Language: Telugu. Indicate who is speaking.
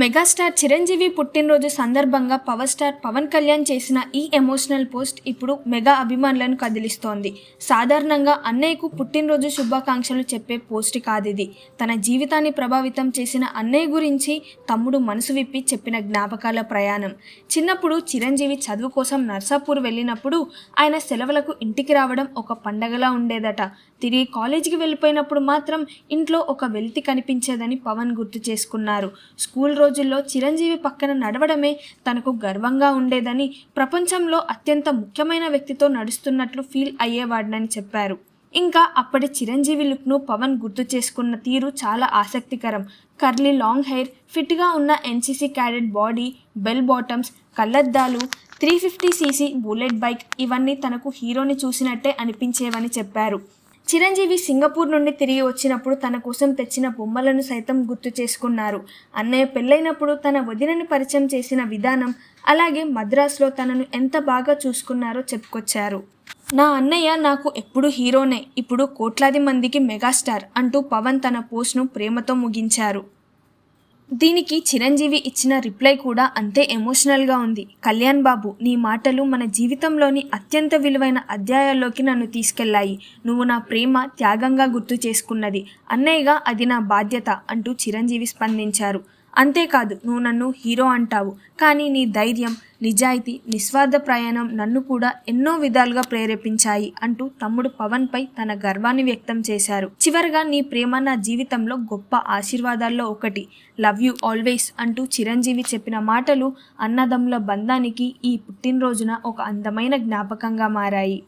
Speaker 1: మెగాస్టార్ చిరంజీవి పుట్టినరోజు సందర్భంగా పవర్ స్టార్ పవన్ కళ్యాణ్ చేసిన ఈ ఎమోషనల్ పోస్ట్ ఇప్పుడు మెగా అభిమానులను కదిలిస్తోంది. సాధారణంగా అన్నయ్యకు పుట్టినరోజు శుభాకాంక్షలు చెప్పే పోస్ట్ కాదిది. తన జీవితాన్ని ప్రభావితం చేసిన అన్నయ్య గురించి తమ్ముడు మనసు విప్పి చెప్పిన జ్ఞాపకాల ప్రయాణం. చిన్నప్పుడు చిరంజీవి చదువు కోసం నర్సాపూర్ వెళ్ళినప్పుడు ఆయన సెలవులకు ఇంటికి రావడం ఒక పండగలా ఉండేదట. తిరిగి కాలేజీకి వెళ్ళిపోయినప్పుడు మాత్రం ఇంట్లో ఒక వెలితి కనిపించేదని పవన్ గుర్తు చేసుకున్నారు. స్కూల్ రోజుల్లో చిరంజీవి పక్కన నడవడమే తనకు గర్వంగా ఉండేదని, ప్రపంచంలో అత్యంత ముఖ్యమైన వ్యక్తితో నడుస్తున్నట్లు ఫీల్ అయ్యేవాడినని చెప్పారు. ఇంకా అప్పటి చిరంజీవి లుక్ను పవన్ గుర్తు చేసుకున్న తీరు చాలా ఆసక్తికరం. కర్లీ లాంగ్ హెయిర్, ఫిట్గా ఉన్న NCC cadet body, bell bottoms, కళ్ళద్దాలు, 350cc బుల్లెట్ బైక్ ఇవన్నీ తనకు హీరోని చూసినట్టే అనిపించేవని చెప్పారు. చిరంజీవి సింగపూర్ నుండి తిరిగి వచ్చినప్పుడు తన కోసం తెచ్చిన బొమ్మలను సైతం గుర్తు చేసుకున్నారు. అన్నయ్య పెళ్ళైనప్పుడు తన వదినని పరిచయం చేసిన విధానం, అలాగే మద్రాసులో తనను ఎంత బాగా చూసుకున్నారో చెప్పుకొచ్చారు. నా అన్నయ్య నాకు ఎప్పుడు హీరోనే, ఇప్పుడు కోట్లాది మందికి మెగాస్టార్ అంటూ పవన్ తన పోస్ట్ను ప్రేమతో ముగించారు. దీనికి చిరంజీవి ఇచ్చిన రిప్లై కూడా అంతే ఎమోషనల్గా ఉంది. కళ్యాణ్ బాబు, నీ మాటలు మన జీవితంలోని అత్యంత విలువైన అధ్యాయాల్లోకి నన్ను తీసుకెళ్లాయి. నువ్వు నా ప్రేమ త్యాగంగా గుర్తు చేసుకున్నది. అన్నయ్యగా అది నా బాధ్యత అంటూ చిరంజీవి స్పందించారు. అంతేకాదు, నువ్వు నన్ను హీరో అంటావు, కానీ నీ ధైర్యం, నిజాయితీ, నిస్వార్థ ప్రయాణం నన్ను కూడా ఎన్నో విధాలుగా ప్రేరేపించాయి అంటూ తమ్ముడు పవన్ పై తన గర్వాన్ని వ్యక్తం చేశారు. చివరగా, నీ ప్రేమ నా జీవితంలో గొప్ప ఆశీర్వాదాల్లో ఒకటి. లవ్ యూ ఆల్వేస్ అంటూ చిరంజీవి చెప్పిన మాటలు అన్నదమ్ముల బంధానికి ఈ పుట్టినరోజున ఒక అందమైన జ్ఞాపకంగా మారాయి.